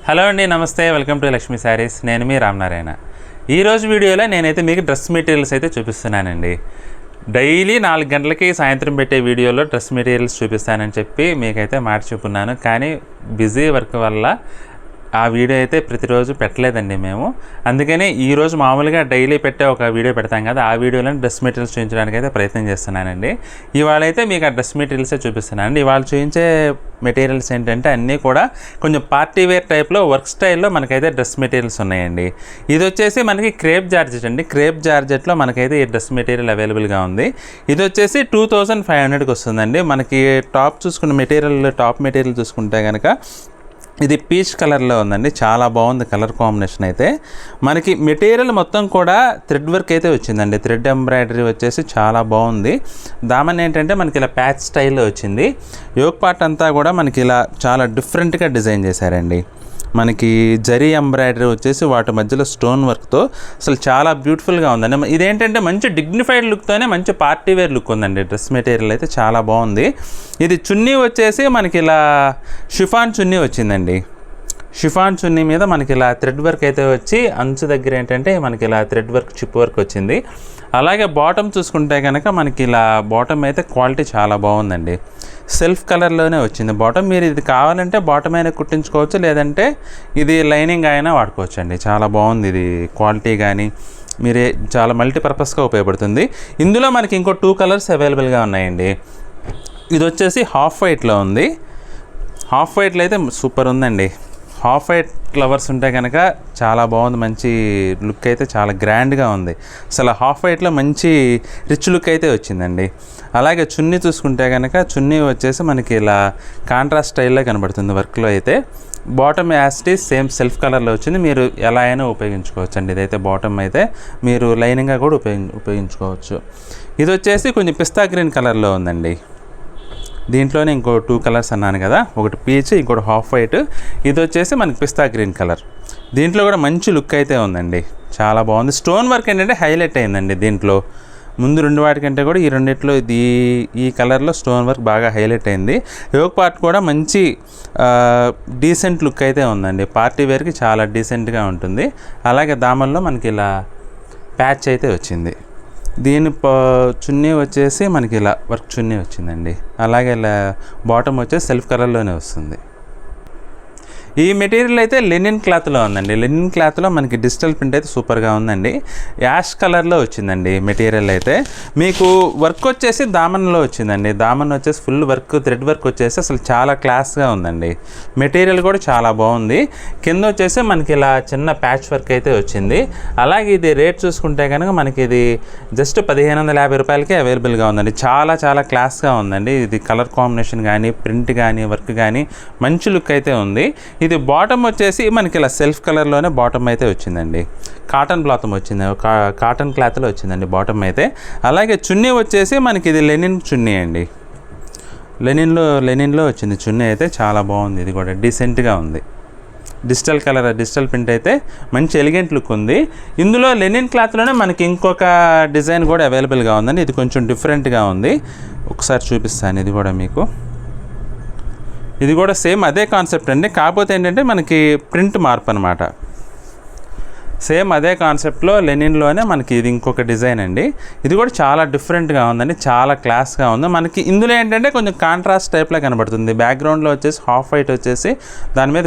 Hello అండి, నమస్తే. Welcome to Lakshmi saris. నేను మీ రామనారాయణ. ఈరోజు వీడియోలో నేనైతే మీకు డ్రెస్ మెటీరియల్స్ అయితే చూపిస్తున్నానండి. డైలీ 4 గంటలకి సాయంత్రం పెట్టే వీడియోలో డ్రెస్ మెటీరియల్స్ చూపిస్తానని చెప్పి మీకైతే మాట చెప్పున్నాను. కానీ బిజీ వర్క్ వల్ల ఆ వీడియో అయితే ప్రతిరోజు పెట్టలేదండి మేము. అందుకని ఈరోజు మామూలుగా డైలీ పెట్టే ఒక వీడియో పెడతాం కదా, ఆ వీడియోలో డ్రెస్ మెటీరియల్స్ చూపించడానికి అయితే ప్రయత్నం చేస్తున్నానండి. ఇవాళ అయితే మీకు ఆ డ్రెస్ మెటీరియల్సే చూపిస్తున్నానండి. ఇవాళ చూపించే మెటీరియల్స్ ఏంటంటే అన్నీ కూడా కొంచెం పార్టీ వేర్ టైప్లో వర్క్ స్టైల్లో మనకైతే డ్రెస్ మెటీరియల్స్ ఉన్నాయండి. ఇది వచ్చేసి మనకి క్రేప్ జార్జెట్ అండి. క్రేప్ జార్జెట్లో మనకైతే ఈ డ్రెస్ మెటీరియల్ అవైలబుల్గా ఉంది. ఇది వచ్చేసి 2500కి వస్తుందండి. మనకి టాప్ మెటీరియల్ చూసుకుంటే కనుక ఇది పీచ్ కలర్లో ఉందండి. చాలా బాగుంది కలర్ కాంబినేషన్ అయితే. మనకి మెటీరియల్ మొత్తం కూడా థ్రెడ్ వర్క్ అయితే వచ్చిందండి. థ్రెడ్ ఎంబ్రాయిడరీ వచ్చేసి చాలా బాగుంది. దామన్ ఏంటంటే మనకి ఇలా ప్యాచ్ స్టైల్లో వచ్చింది. యోక్ పార్ట్ అంతా కూడా మనకి ఇలా చాలా డిఫరెంట్గా డిజైన్ చేశారండి. మనకి జరీ ఎంబ్రాయిడరీ వచ్చేసి వాటి మధ్యలో స్టోన్ వర్క్తో అసలు చాలా బ్యూటిఫుల్గా ఉందండి. ఇదేంటంటే మంచి డిగ్నిఫైడ్ లుక్తోనే మంచి పార్టీ వేర్ లుక్ ఉందండి. డ్రెస్ మెటీరియల్ అయితే చాలా బాగుంది. ఇది చున్నీ వచ్చేసి మనకి ఇలా షిఫాన్ చున్నీ వచ్చిందండి. షిఫాన్ చున్నీ మీద మనకి ఇలా థ్రెడ్ వర్క్ అయితే వచ్చి అంచు దగ్గర ఏంటంటే మనకి ఇలా థ్రెడ్ వర్క్ చిప్ వర్క్ వచ్చింది. అలాగే బాటమ్ చూసుకుంటే కనుక మనకి ఇలా బాటమ్ అయితే క్వాలిటీ చాలా బాగుందండి. సెల్ఫ్ కలర్లోనే వచ్చింది బాటమ్. మీరు ఇది కావాలంటే బాటమ్ అయినా కుట్టించుకోవచ్చు, లేదంటే ఇది లైనింగ్ అయినా వాడుకోవచ్చు అండి. చాలా బాగుంది ఇది క్వాలిటీ. కానీ మీరే చాలా మల్టీపర్పస్గా ఉపయోగపడుతుంది. ఇందులో మనకి ఇంకో 2 కలర్స్ అవైలబుల్గా ఉన్నాయండి. ఇది వచ్చేసి హాఫ్ వైట్లో ఉంది. హాఫ్ వైట్లో అయితే సూపర్ ఉందండి. హాఫ్ వైట్ ఫ్లవర్స్ ఉంటే కనుక చాలా బాగుంది. మంచి లుక్ అయితే చాలా గ్రాండ్గా ఉంది. అసలు హాఫ్ వైట్లో మంచి రిచ్ లుక్ అయితే వచ్చిందండి. అలాగే చున్నీ చూసుకుంటే కనుక చున్నీ వచ్చేసి మనకి ఇలా కాంట్రాస్ట్ స్టైల్లో కనబడుతుంది వర్క్లో అయితే. బాటమ్ యాస్టీస్ సేమ్ సెల్ఫ్ కలర్లో వచ్చింది. మీరు ఎలా అయినా ఉపయోగించుకోవచ్చు అండి. ఇదైతే బాటమ్ అయితే మీరు లైనింగ్గా కూడా ఉపయోగించుకోవచ్చు. ఇది వచ్చేసి కొంచెం పిస్తా గ్రీన్ కలర్లో ఉందండి. దీంట్లోనే ఇంకో 2 కలర్స్ అన్నాను కదా, ఒకటి పీచ్, ఇంకోటి హాఫ్ వైట్. ఇది వచ్చేసి మనకి పిస్తా గ్రీన్ కలర్. దీంట్లో కూడా మంచి లుక్ అయితే ఉందండి. చాలా బాగుంది. స్టోన్ వర్క్ ఏంటంటే హైలైట్ అయిందండి దీంట్లో. ముందు 2 వాటికంటే కూడా ఈ రెండిట్లో ఈ కలర్లో స్టోన్ వర్క్ బాగా హైలైట్ అయింది. యోక్ పార్ట్ కూడా మంచి డీసెంట్ లుక్ అయితే ఉందండి. పార్టీ వేర్కి చాలా డీసెంట్గా ఉంటుంది. అలాగే దామల్లో మనకి ఇలా ప్యాచ్ అయితే వచ్చింది. దీని చున్నీ వచ్చేసి మనకి ఇలా వర్క్ చున్నీ వచ్చిందండి. అలాగే ఇలా బాటమ్ వచ్చేసి సెల్ఫ్ కలర్లోనే వస్తుంది. ఈ మెటీరియల్ అయితే లెనిన్ క్లాత్లో ఉందండి. లెనిన్ క్లాత్లో మనకి డిజిటల్ ప్రింట్ అయితే సూపర్గా ఉందండి. యాష్ కలర్లో వచ్చిందండి మెటీరియల్ అయితే. మీకు వర్క్ వచ్చేసి దామన్లో వచ్చిందండి. దామన్ వచ్చేసి ఫుల్ వర్క్ థ్రెడ్ వర్క్ వచ్చేసి అసలు చాలా క్లాస్గా ఉందండి. మెటీరియల్ కూడా చాలా బాగుంది. కింద వచ్చేసి మనకి ఇలా చిన్న ప్యాచ్ వర్క్ అయితే వచ్చింది. అలాగే ఇది రేట్ చూసుకుంటే కనుక మనకి ఇది జస్ట్ 1550 రూపాయలకే అవైలబుల్గా ఉందండి. చాలా చాలా క్లాస్గా ఉందండి. ఇది కలర్ కాంబినేషన్ కానీ ప్రింట్ కానీ వర్క్ కానీ మంచి లుక్ అయితే ఉంది. ఇది బాటమ్ వచ్చేసి మనకి ఇలా సెల్ఫ్ కలర్లోనే బాటమ్ అయితే వచ్చిందండి. కాటన్ క్లాత్లో వచ్చిందండి బాటమ్ అయితే. అలాగే చున్నీ వచ్చేసి మనకి ఇది లెనిన్ చున్నీ అండి. లెనిన్లో వచ్చింది చున్నీ అయితే. చాలా బాగుంది. ఇది కూడా డీసెంట్గా ఉంది. డిజిటల్ ప్రింట్ అయితే మంచి ఎలిగెంట్ లుక్ ఉంది. ఇందులో లెనిన్ క్లాత్లోనే మనకి ఇంకొక డిజైన్ కూడా అవైలబుల్గా ఉందండి. ఇది కొంచెం డిఫరెంట్గా ఉంది. ఒకసారి చూపిస్తాను. ఇది కూడా మీకు ఇది కూడా సేమ్ అదే కాన్సెప్ట్ అండి. కాకపోతే ఏంటంటే మనకి ప్రింట్ మార్పు అనమాట. సేమ్ అదే కాన్సెప్ట్లో లెనిన్లోనే మనకి ఇది ఇంకొక డిజైన్ అండి. ఇది కూడా చాలా డిఫరెంట్గా ఉందండి. చాలా క్లాస్గా ఉంది. మనకి ఇందులో ఏంటంటే కొంచెం కాంట్రాస్ట్ టైప్లో కనబడుతుంది. బ్యాక్గ్రౌండ్లో వచ్చేసి హాఫ్ వైట్ వచ్చేసి దాని మీద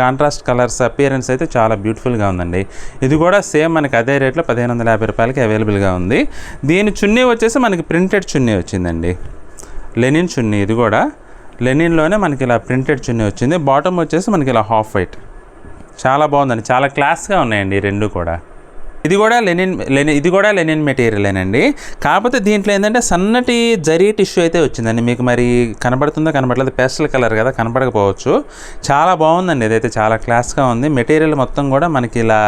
కాంట్రాస్ట్ కలర్స్ అపియరెన్స్ అయితే చాలా బ్యూటిఫుల్గా ఉందండి. ఇది కూడా సేమ్ మనకి అదే రేట్లో 1550 రూపాయలకి అవైలబుల్గా ఉంది. దీని చున్నీ వచ్చేసి మనకి ప్రింటెడ్ చున్నీ వచ్చిందండి. లెనిన్ చున్నీ. ఇది కూడా లెనిన్లోనే మనకి ఇలా ప్రింటెడ్ చున్నీ వచ్చింది. బాటమ్ వచ్చేసి మనకి ఇలా హాఫ్ వైట్. చాలా బాగుందండి. చాలా క్లాస్గా ఉన్నాయండి ఈ రెండు కూడా. ఇది కూడా లెనిన్ మెటీరియలేనండి. కాకపోతే దీంట్లో ఏంటంటే సన్నటి జరీ టిష్యూ అయితే వచ్చిందండి. మీకు మరి కనబడట్లేదు, పేస్టల్ కలర్ కదా, కనపడకపోవచ్చు. చాలా బాగుందండి. ఇదైతే చాలా క్లాస్గా ఉంది. మెటీరియల్ మొత్తం కూడా మనకి ఇలా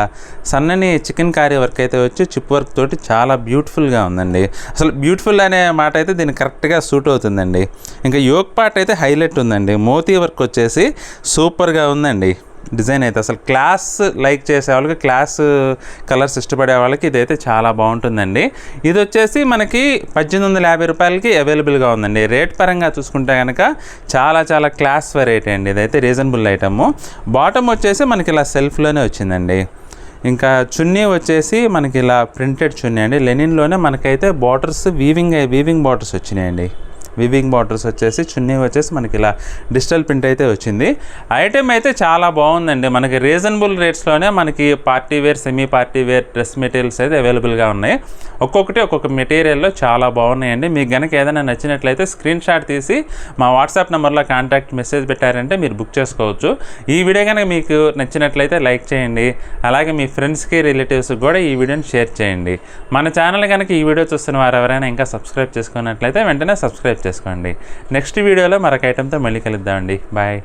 సన్నని చికెన్ కారీ వర్క్ అయితే వచ్చి చిప్ వర్క్ తోటి చాలా బ్యూటిఫుల్గా ఉందండి. అసలు బ్యూటిఫుల్ అనే మాట అయితే దీనికి కరెక్ట్గా సూట్ అవుతుందండి. ఇంకా యోక్ పార్ట్ అయితే హైలైట్ ఉందండి. మోతీ వర్క్ వచ్చేసి సూపర్గా ఉందండి. డిజైన్ అయితే అసలు క్లాస్ లైక్ చేసే వాళ్ళకి, క్లాస్ కలర్స్ ఇష్టపడే వాళ్ళకి ఇదైతే చాలా బాగుంటుందండి. ఇది వచ్చేసి మనకి 1850 రూపాయలకి అవైలబుల్గా ఉందండి. రేట్ పరంగా చూసుకుంటే కనుక చాలా చాలా క్లాస్ వెరైటీ అండి. ఇదైతే రీజనబుల్ ఐటమ్. బాటమ్ వచ్చేసి మనకి ఇలా సెల్ఫ్లోనే వచ్చిందండి. ఇంకా చున్నీ వచ్చేసి మనకి ఇలా ప్రింటెడ్ చున్నీ అండి. లెనిన్లోనే మనకైతే బార్డర్స్ వీవింగ్ బార్డర్స్ వచ్చినాయండి. వీవింగ్ బార్డర్స్ వచ్చేసి చున్నీ వచ్చేసి మనకి ఇలా డిజిటల్ ప్రింట్ అయితే వచ్చింది. ఐటెం అయితే చాలా బాగుందండి. మనకి రీజనబుల్ రేట్స్లోనే మనకి party wear, semi party wear dress materials అయితే అవైలబుల్గా ఉన్నాయి. ఒక్కొక్కటి ఒక్కొక్క మెటీరియల్లో చాలా బాగున్నాయండి. మీకు కనుక ఏదైనా నచ్చినట్లయితే స్క్రీన్ షాట్ తీసి మా వాట్సాప్ నెంబర్లో కాంటాక్ట్ మెసేజ్ పెట్టారంటే మీరు బుక్ చేసుకోవచ్చు. ఈ వీడియో కనుక మీకు నచ్చినట్లయితే లైక్ చేయండి. అలాగే మీ ఫ్రెండ్స్కి, రిలేటివ్స్కి కూడా ఈ వీడియోని షేర్ చేయండి. మన ఛానల్ కనుక ఈ వీడియో చూస్తున్న వారు ఎవరైనా ఇంకా సబ్స్క్రైబ్ చేసుకున్నట్లయితే వెంటనే సబ్స్క్రైబ్ చేసుకోండి. నెక్స్ట్ వీడియోలో మరొక ఐటెంతో మళ్ళీ కలుద్దామండి. బాయ్.